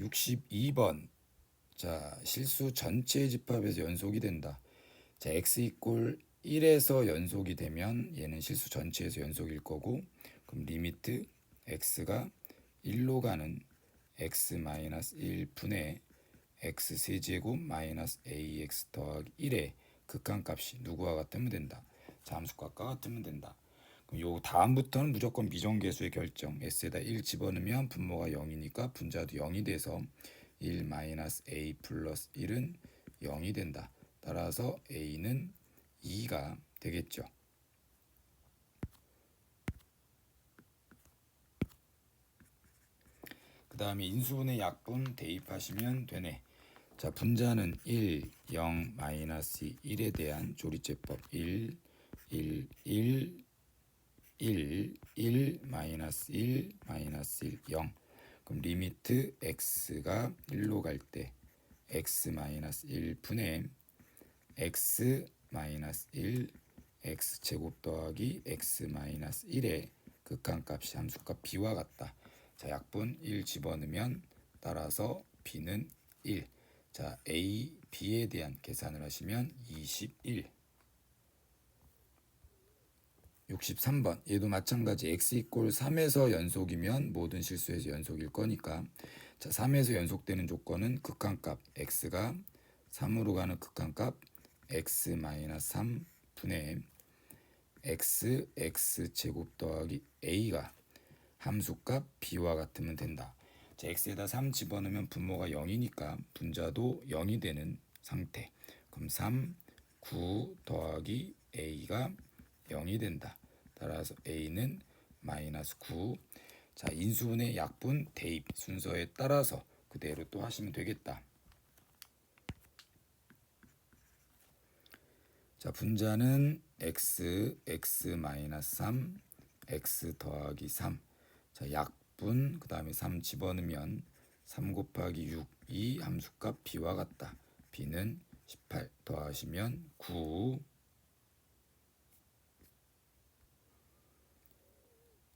62번. 자, 실수 전체 집합에서 연속이 된다. 자, x 이꼴 1에서 연속이 되면 얘는 실수 전체에서 연속일 거고, 그럼 리미트 x가 1로 가는 x-1 분의 x 세제곱 마이너스 ax 더하기 1의 극한값이 누구와 같으면 된다. 자, 함수값과 같으면 된다. 그럼 요 다음부터는 무조건 미정계수의 결정. s에다 1 집어넣으면 분모가 0이니까 분자도 0이 돼서 1 마이너스 a 플러스 1은 0이 된다. 따라서 a는 2가 되겠죠. 그 다음에 인수분해 약분 대입하시면 되네. 자, 분자는 1, 0, 마이너스 1에 대한 조리제법 1, 1, 1, 1, 1, 마이너스 1, 마이너스 1, 0. 그럼 리미트 x가 1로 갈 때 x 마이너스 1 분의 x 마이너스 1 x 제곱 더하기 x 마이너스 1의 극한값이 함수값 b와 같다. 자, 약분 1 집어넣으면 따라서 b는 1. 자, a, b에 대한 계산을 하시면 21. 63번. 얘도 마찬가지 x 이꼴 3에서 연속이면 모든 실수에서 연속일 거니까, 자, 3에서 연속되는 조건은 극한값 x가 3으로 가는 극한값 x-3 분의 x 제곱 더하기 a가 함수값 b와 같으면 된다. 자, x에다 3 집어넣으면 분모가 0이니까 분자도 0이 되는 상태. 그럼 3, 9 더하기 a가 0이 된다. 따라서 a는 마이너스 9. 자, 인수분해 약분 대입 순서에 따라서 그대로 또 하시면 되겠다. 자, 분자는 x, x-3, x 더하기 3. 자, 약분, 그 다음에 3 집어넣으면 3 곱하기 6, 이 함수값 b와 같다. b는 18 더하시면 9.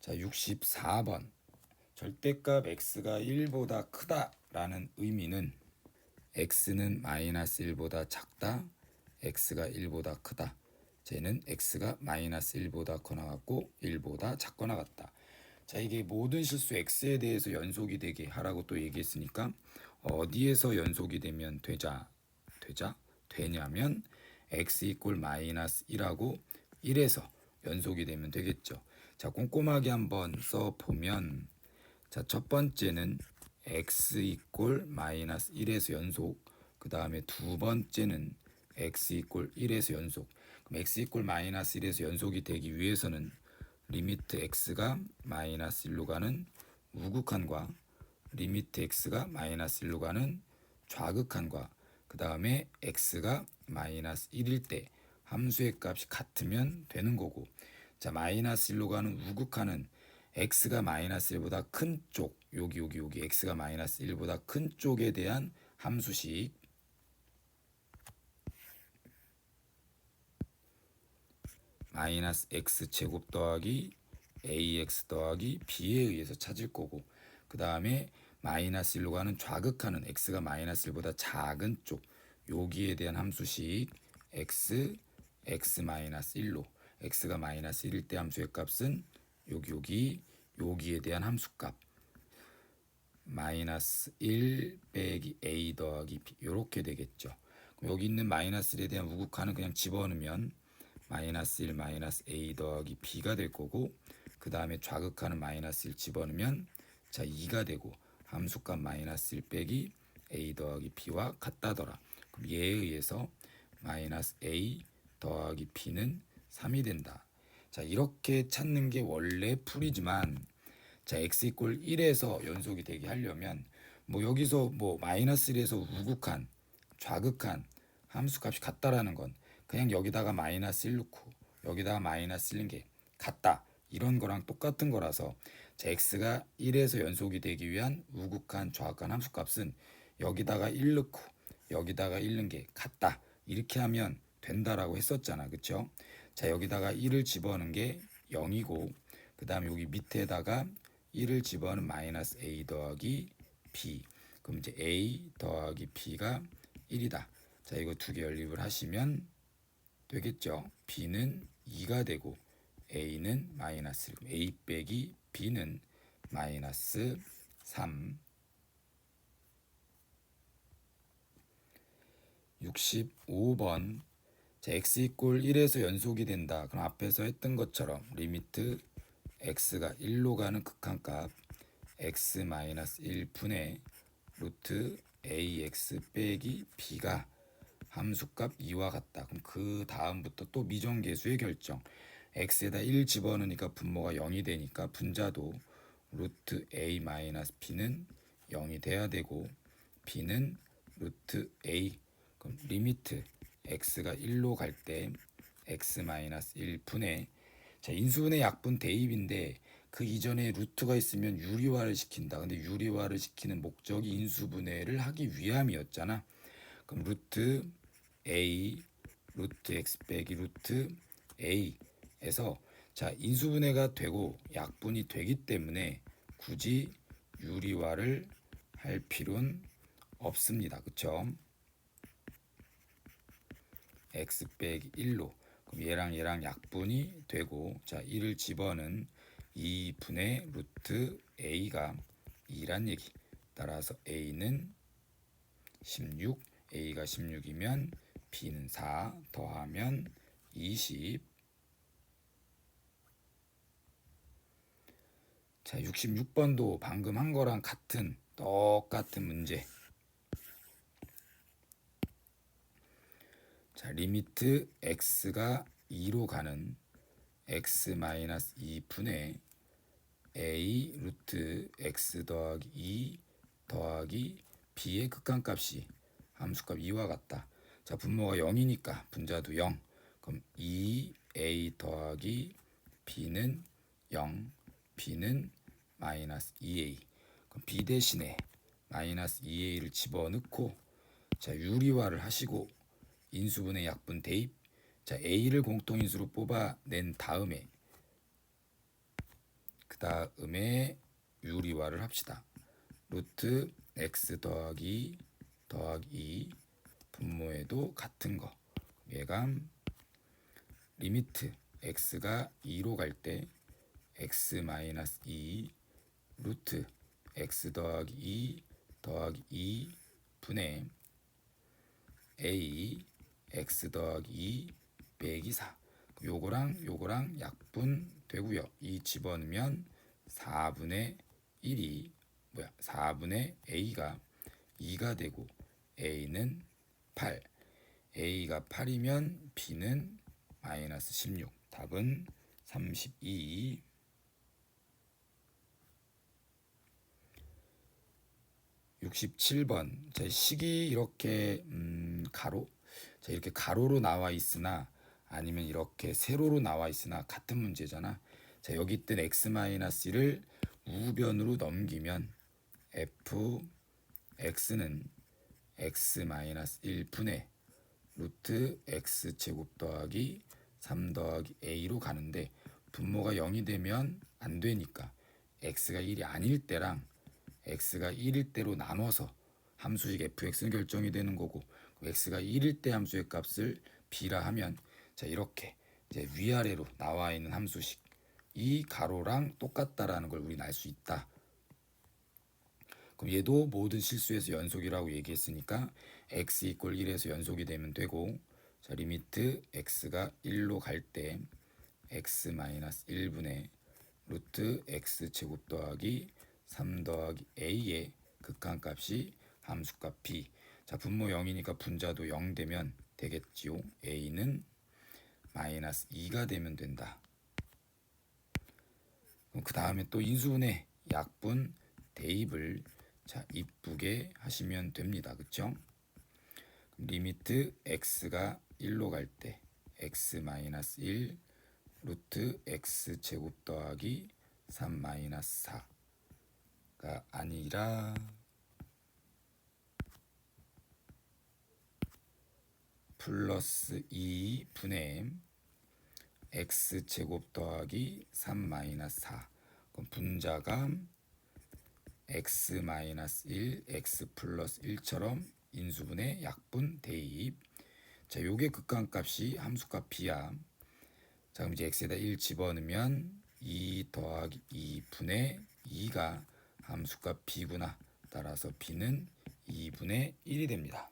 자, 64번. 절대값 x가 1보다 크다라는 의미는 x는 마이너스 1보다 작다, x가 1보다 크다. 쟤는 x가 마이너스 1보다 커 나갔고 1보다 작거 나갔다. 자, 이게 모든 실수 x에 대해서 연속이 되게 하라고 또 얘기했으니까 어디에서 연속이 되면 되냐면 x 이꼴 마이너스 1하고 1에서 연속이 되면 되겠죠. 자, 꼼꼼하게 한번 써보면, 자, 첫 번째는 x 이꼴 마이너스 1에서 연속, 그 다음에 두 번째는 x 이꼴 1에서 연속. 그럼 x 이꼴 마이너스 1에서 연속이 되기 위해서는 리미트 x가 마이너스 1로 가는 우극한과 리미트 x가 마이너스 1로 가는 좌극한과 그 다음에 x가 마이너스 1일 때 함수의 값이 같으면 되는 거고, 자, 마이너스 1로 가는 우극한은 x가 마이너스 1보다 큰 쪽, 여기 x가 마이너스 1보다 큰 쪽에 대한 함수식 마이너스 x 제곱 더하기 ax 더하기 b에 의해서 찾을 거고, 그 다음에 마이너스 1로 가는 좌극하는 x가 마이너스 1보다 작은 쪽, 여기에 대한 함수식 x 마이너스 1로 x가 마이너스 1일 때 함수의 값은 여기에 대한 함수값 마이너스 1 빼기 a 더하기 b 이렇게 되겠죠. 여기 있는 마이너스 1에 대한 우극한은 그냥 집어넣으면 마이너스 1 마이너스 a 더하기 b가 될 거고, 그 다음에 좌극하는 마이너스 1 집어넣으면 자 2가 되고, 함수값 마이너스 1 빼기 a 더하기 b와 같다더라. 그럼 얘에 의해서 마이너스 a 더하기 b는 3이 된다. 자, 이렇게 찾는 게 원래 풀이지만, 자, x 이꼴 1에서 연속이 되게 하려면 뭐 여기서 뭐 마이너스 1에서 우극한, 좌극한 함수값이 같다라는 건 그냥 여기다가 마이너스 1 넣고 여기다가 마이너스 1인 게 같다, 이런 거랑 똑같은 거라서, 자, x가 1에서 연속이 되기 위한 우극한, 좌극한 함수값은 여기다가 1 넣고 여기다가 1 넣은 게 같다, 이렇게 하면 된다라고 했었잖아, 그쵸? 자, 여기다가 1을 집어넣은 게 0이고, 그 다음에 여기 밑에다가 1을 집어넣은 마이너스 a 더하기 b, 그럼 이제 a 더하기 b가 1이다. 자, 이거 두 개 연립을 하시면 되겠죠. b는 2가 되고 a는 마이너스 1. a 빼기 b는 마이너스 3. 65번. 자, x 이꼴 1에서 연속이 된다. 그럼 앞에서 했던 것처럼 리미트 x가 1로 가는 극한값 x 마이너스 1분의 루트 ax 빼기 b가 함수값 2와 같다. 그럼 그 다음부터 또 미정계수의 결정. x에다 1 집어넣으니까 분모가 0이 되니까 분자도 루트 a 마이너스 b는 0이 돼야 되고 b는 루트 a. 그럼 리미트 x가 1로 갈 때 x 마이너스 1분의, 자, 인수분해 약분 대입인데 그 이전에 루트가 있으면 유리화를 시킨다. 근데 유리화를 시키는 목적이 인수분해를 하기 위함이었잖아. 그럼 루트 a 루트 x 빼기 루트 a에서, 자, 인수분해가 되고 약분이 되기 때문에 굳이 유리화를 할 필요는 없습니다. 그쵸? x 빼기 1로, 그럼 얘랑 약분이 되고, 자, 1을 집어는 2분의 루트 a가 2란 얘기. 따라서 a는 16, a가 16이면 b는 4 더하면 20. 자, 66번도 방금 한 거랑 똑같은 문제. 자, 리미트 x가 2로 가는 x 마이너스 2분의 a 루트 x 더하기 2 더하기 b의 극한값이 함수값 2와 같다. 자, 분모가 0이니까 분자도 0. 그럼 2a 더하기 b는 0, b는 마이너스 2a. 그럼 b 대신에 마이너스 2a를 집어넣고, 자, 유리화를 하시고 인수분해 약분 대입. 자, a를 공통인수로 뽑아낸 다음에 유리화를 합시다. 루트 x 더하기 2 분모에도 같은 거. 예감 리미트 x가 2로 갈 때 x 마이너스 2 루트 x 더하기 2 더하기 2 분의 a x 더하기 2 빼기 4. 요거랑 약분 되고요. 2 집어넣으면 4분의 1이 4분의 a가 2가 되고 a는 8. a가 8이면 b는 마이너스 16. 답은 32. 67번. 자, 식이 이렇게 가로, 자, 이렇게 가로로 나와 있으나 아니면 이렇게 세로로 나와 있으나 같은 문제잖아. 자, 여기 뜬 x-1을 우변으로 넘기면 fx는 x-1분의 루트 x제곱 더하기 3 더하기 a로 가는데 분모가 0이 되면 안 되니까 x가 1이 아닐 때랑 x가 1일 때로 나눠서 함수식 fx는 결정이 되는 거고, x가 1일 때 함수의 값을 b라 하면, 자, 이렇게 이제 위아래로 나와 있는 함수식 이 가로랑 똑같다라는 걸 우리는 알 수 있다. 그럼 얘도 모든 실수에서 연속이라고 얘기했으니까 x 이꼴 1에서 연속이 되면 되고, 자, 리미트 x가 1로 갈 때 x 마이너스 1분의 루트 x 제곱 더하기 3 더하기 a의 극한값이 함수값 b. 자, 분모 0이니까 분자도 0 되면 되겠지요. a는 마이너스 2가 되면 된다. 그럼 그 다음에 또 인수분해 약분 대입을, 자, 이쁘게 하시면 됩니다. 그쵸? 리미트 x가 1로 갈 때 x 마이너스 1 루트 x 제곱 더하기 3 마이너스 4가 아니라 플러스 2분의 x 제곱 더하기 3 마이너스 4. 그럼 분자가 x-1, x 플러스 1처럼 인수분해 약분 대입. 자, 요게 극한값이 함수값 b야. 자, 그럼 이제 x에다 1 집어넣으면 2 더하기 2분의 2가 함수값 b구나. 따라서 b는 2분의 1이 됩니다.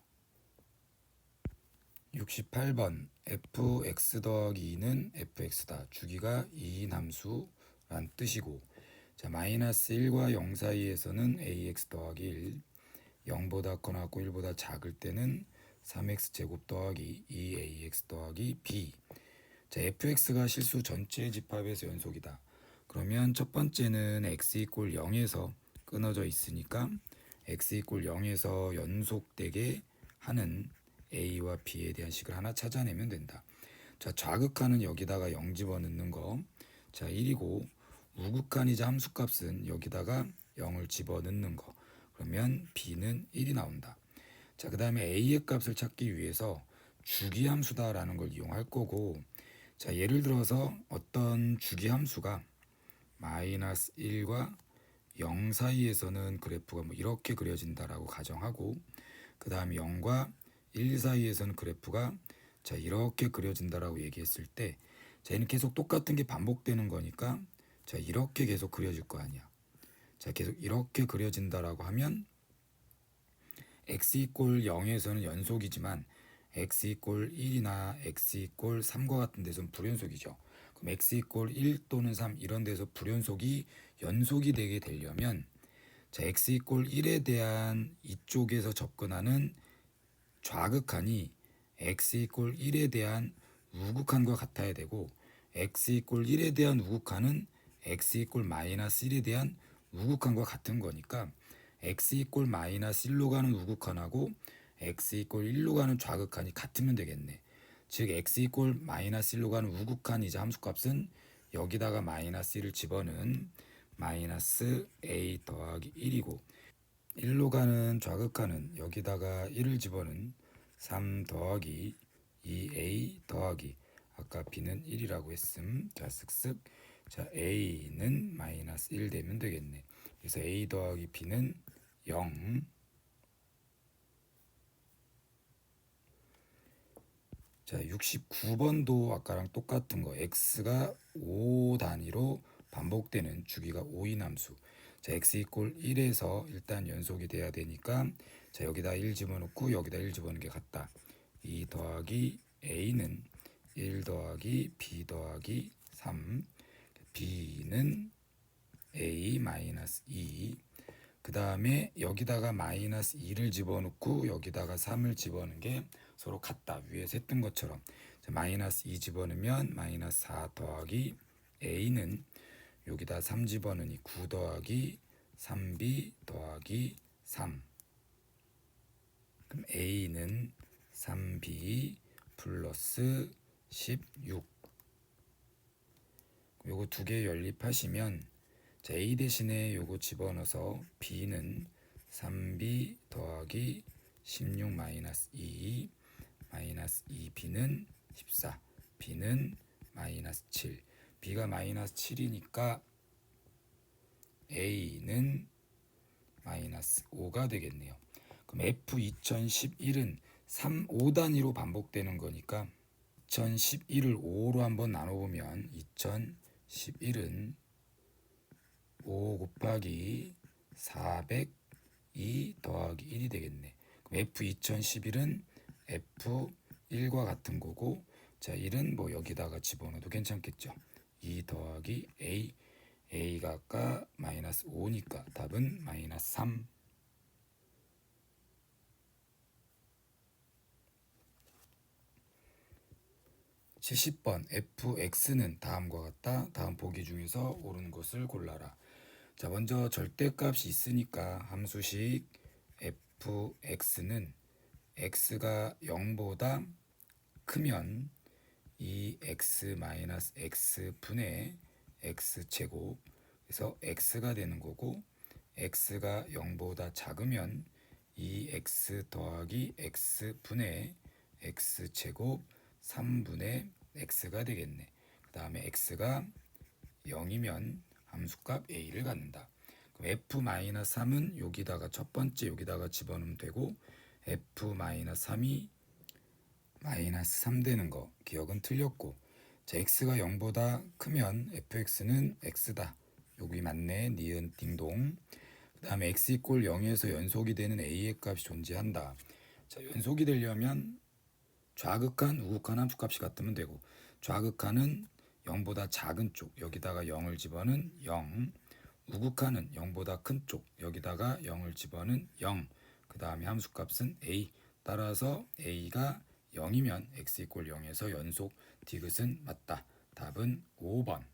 68번 fx 더하기 2는 fx다. 주기가 2인 함수란 뜻이고, 자, 마이너스 1과 0 사이에서는 ax 더하기 1, 0보다 커 나고 1보다 작을 때는 3x 제곱 더하기 2ax 더하기 b. 자, fx가 실수 전체 집합에서 연속이다. 그러면 첫 번째는 x 이꼴 0에서 끊어져 있으니까 x 이꼴 0에서 연속되게 하는 a와 b에 대한 식을 하나 찾아내면 된다. 자, 좌극한은 여기다가 0 집어넣는 거. 자, 1이고 우극한이자 함수값은 여기다가 0을 집어넣는 거. 그러면 b는 1이 나온다. 자, 그 다음에 a의 값을 찾기 위해서 주기함수다라는 걸 이용할 거고, 자, 예를 들어서 어떤 주기함수가 마이너스 1과 0 사이에서는 그래프가 뭐 이렇게 그려진다라고 가정하고, 그 다음에 0과 1 사이에서는 그래프가 자 이렇게 그려진다라고 얘기했을 때, 자, 얘는 계속 똑같은 게 반복되는 거니까 자 이렇게 계속 그려질 거 아니야. 자, 계속 이렇게 그려진다라고 하면 x 이꼴 0에서는 연속이지만 x 이꼴 1이나 x 이꼴 3과 같은 데서는 불연속이죠. 그럼 x 이꼴 1 또는 3 이런 데서 불연속이 연속이 되게 되려면, 자, x 이꼴 1에 대한 이쪽에서 접근하는 좌극한이 x 이꼴 1에 대한 우극한과 같아야 되고, x 이꼴 1에 대한 우극한은 x 이꼴 마이너스 1에 대한 우극한과 같은 거니까 x 이꼴 마이너스 1로 가는 우극한하고 x 이꼴 1로 가는 좌극한이 같으면 되겠네. 즉 x 이꼴 마이너스 1로 가는 우극한이자 함수값은 여기다가 마이너스 1을 집어넣은 마이너스 a 더하기 1이고, 1로 가는 좌극한은 여기다가 1을 집어넣은 3 더하기 2a 더하기 아까 b는 1이라고 했음. 자, 쓱쓱. 자, a는 마이너스 1 되면 되겠네. 그래서 a 더하기 b는 0. 자, 69번도 아까랑 똑같은 거. x가 5 단위로 반복되는 주기가 5인 함수. 자, x 이꼴 1에서 일단 연속이 돼야 되니까 자 여기다 1 집어넣고 여기다 1 집어넣는 게 같다. 2 더하기 a는 1 더하기 b 더하기 3, b는 a 마이너스 2. 그 다음에 여기다가 마이너스 2를 집어넣고 여기다가 3을 집어넣는 게 서로 같다. 위에서 했던 것처럼. 자, 마이너스 2 집어넣으면 마이너스 4 더하기 a는 여기다 3 집어넣으니 9 더하기 3b 더하기 3. 그럼 a는 3b 플러스 16. 요거 두 개 연립하시면 자, a 대신에 요거 집어넣어서 b는 3b 더하기 16 마이너스 2 마이너스 2b는 14, b는 마이너스 7. b가 마이너스 7이니까 a는 마이너스 5가 되겠네요. 그럼 f 2011은 3, 5단위로 반복되는 거니까 2011을 5로 한번 나눠보면 2011은 5 곱하기 402 더하기 1이 되겠네. 그럼 f 2011은 f1과 같은 거고, 자 1은 뭐 여기다가 집어넣어도 괜찮겠죠. 2 더하기 a가 아까 마이너스 5니까 답은 마이너스 3. 70번 fx는 다음과 같다. 다음 보기 중에서 옳은 것을 골라라. 자, 먼저 절대값이 있으니까 함수식 fx는 x가 0보다 크면 이 x 마이너스 x 분의 x 제곱, 그래서 x가 되는 거고, x가 0보다 작으면 이 x 더하기 x 분의 x 제곱 3분의 x가 되겠네. 그 다음에 x가 0이면 함수값 a를 갖는다. 그럼 f-3은 여기다가 첫 번째 여기다가 집어넣으면 되고 f-3이 마이너스 3 되는 거 기억은 틀렸고, 자 x가 0보다 크면 fx는 x다. 여기 맞네. 니은 딩동. 그 다음에 x 이꼴 0에서 연속이 되는 a의 값이 존재한다. 자 연속이 되려면 좌극한 우극한 함수값이 같으면 되고, 좌극한은 0보다 작은 쪽 여기다가 0을 집어넣은 0, 우극한은 0보다 큰 쪽 여기다가 0을 집어넣은 0, 그 다음에 함수값은 a. 따라서 a가 0이면 x 이꼴 0에서 연속 디귿은 맞다. 답은 5번.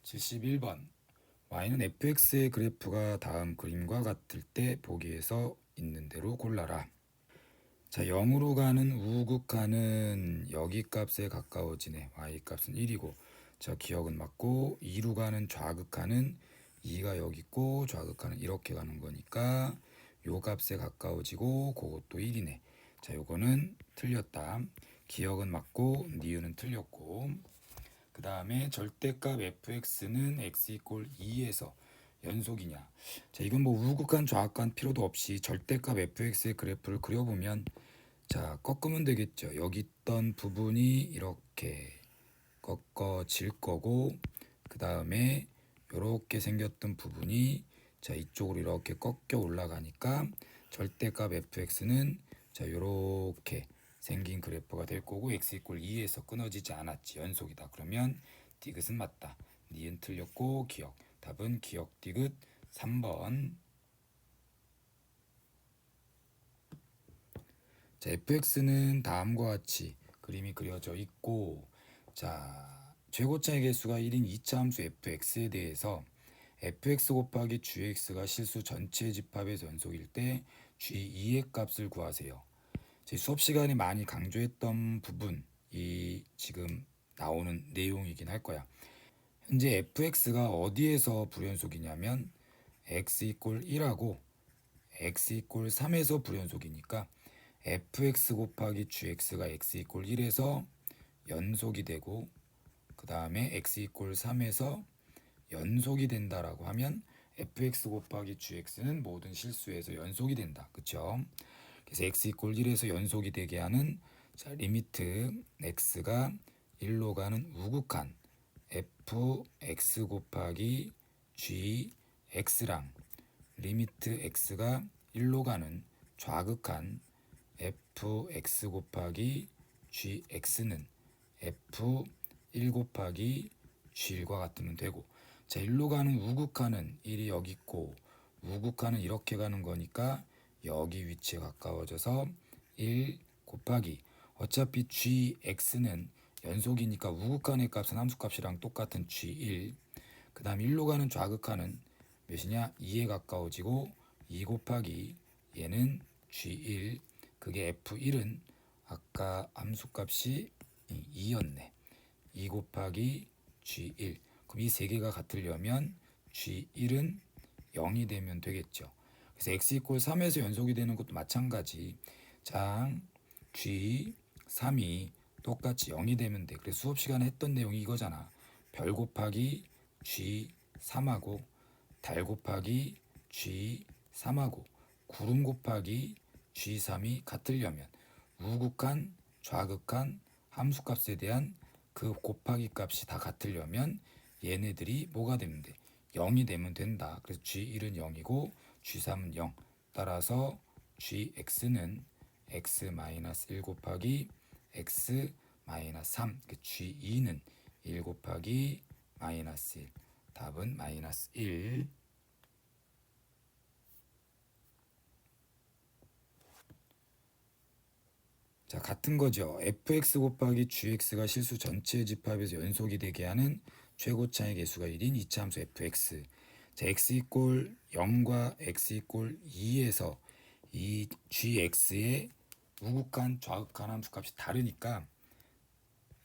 71번. y는 fx의 그래프가 다음 그림과 같을 때 보기에서 있는 대로 골라라. 자 0으로 가는 우극한은 여기 값에 가까워지네. y 값은 1이고, 자 기억은 맞고, 2로 가는 좌극한은 2가 여기 있고 좌극한은 이렇게 가는 거니까 요 값에 가까워지고 그것도 1이네. 자 요거는 틀렸다. 기억은 맞고 니은은 틀렸고, 그 다음에 절대값 fx는 x 이꼴 2에서 연속이냐. 자 이건 뭐 우극한 좌극한 필요도 없이 절대값 fx의 그래프를 그려보면, 자 꺾으면 되겠죠. 여기 있던 부분이 이렇게 꺾어질 거고, 그 다음에 이렇게 생겼던 부분이 자 이쪽으로 이렇게 꺾여 올라가니까 절대값 fx는 자 이렇게 생긴 그래프가 될 거고, x 이꼴 2에서 끊어지지 않았지. 연속이다. 그러면 디귿은 맞다. 니은 틀렸고 기억. 답은 기억 디귿 3번. 자 fx는 다음과 같이 그림이 그려져 있고, 자 최고차의 개수가 1인 2차 함수 fx에 대해서 fx 곱하기 gx가 실수 전체 집합의 연속일 때 g2의 값을 구하세요. 제 수업 시간에 많이 강조했던 부분이 지금 나오는 내용이긴 할 거야. 현재 fx가 어디에서 불연속이냐면 x 이꼴 1하고 x 이꼴 3에서 불연속이니까 fx 곱하기 gx가 x 이꼴 1에서 연속이 되고, 그 다음에 x 이꼴 3에서 연속이 된다라고 하면 fx 곱하기 gx는 모든 실수에서 연속이 된다. 그쵸? 그래서 x 이꼴 1에서 연속이 되게 하는 자 리미트 x가 1로 가는 우극한 fx 곱하기 gx랑 리미트 x가 1로 가는 좌극한 fx 곱하기 gx는 f1 곱하기 g1과 같으면 되고, 자 1로 가는 우극한은 1이 여기 있고 우극한은 이렇게 가는 거니까 여기 위치에 가까워져서 1 곱하기, 어차피 gx는 연속이니까 우극한의 값은 함수값이랑 똑같은 g1, 그 다음 1로 가는 좌극한은 몇이냐 2에 가까워지고 2 곱하기 얘는 g1, 그게 f1은 아까 함수값이 2였네. 2 곱하기 g1. 그럼 이 세 개가 같으려면 g1은 0이 되면 되겠죠. 그래서 x 이꼴 3에서 연속이 되는 것도 마찬가지. 자 g3이 똑같이 0이 되면 돼. 그래서 수업 시간에 했던 내용이 이거잖아. 별 곱하기 g3하고 달 곱하기 g3하고 구름 곱하기 g3이 같으려면 우극한 좌극한 함수값에 대한 그 곱하기 값이 다 같으려면 얘네들이 뭐가 되면 돼? 0이 되면 된다. 그래서 g1은 0이고 g3은 0. 따라서 gx는 x-1 곱하기 x-3, g2는 1 곱하기 마이너스 1. 답은 마이너스 1. 자 같은 거죠. fx 곱하기 gx가 실수 전체 집합에서 연속이 되게 하는 최고차의 개수가 1인 2차 함수 fx. 자 x 이꼴 0과 x 이꼴 2에서 이 gx의 우극한 좌극한 함수값이 다르니까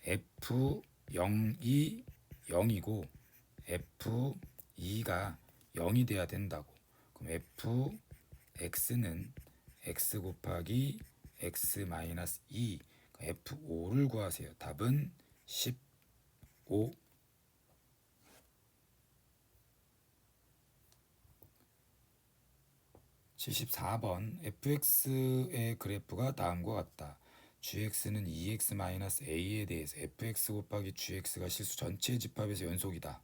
f0이 0이고 f2가 0이 돼야 된다고. 그럼 fx는 x 곱하기 x-2, f5를 구하세요. 답은 15. 74번 fx의 그래프가 다음과 같다. gx는 2x-a에 대해서 fx 곱하기 gx가 실수 전체 집합에서 연속이다.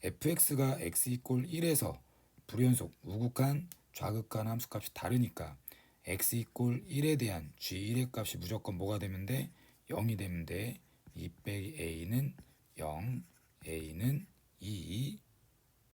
fx가 x 이꼴 1에서 불연속, 우극한, 좌극한 함수값이 다르니까 x 이꼴 1에 대한 g1의 값이 무조건 뭐가 되면 돼? 0이 되면 돼. 2 빼기 a는 0, a는 2,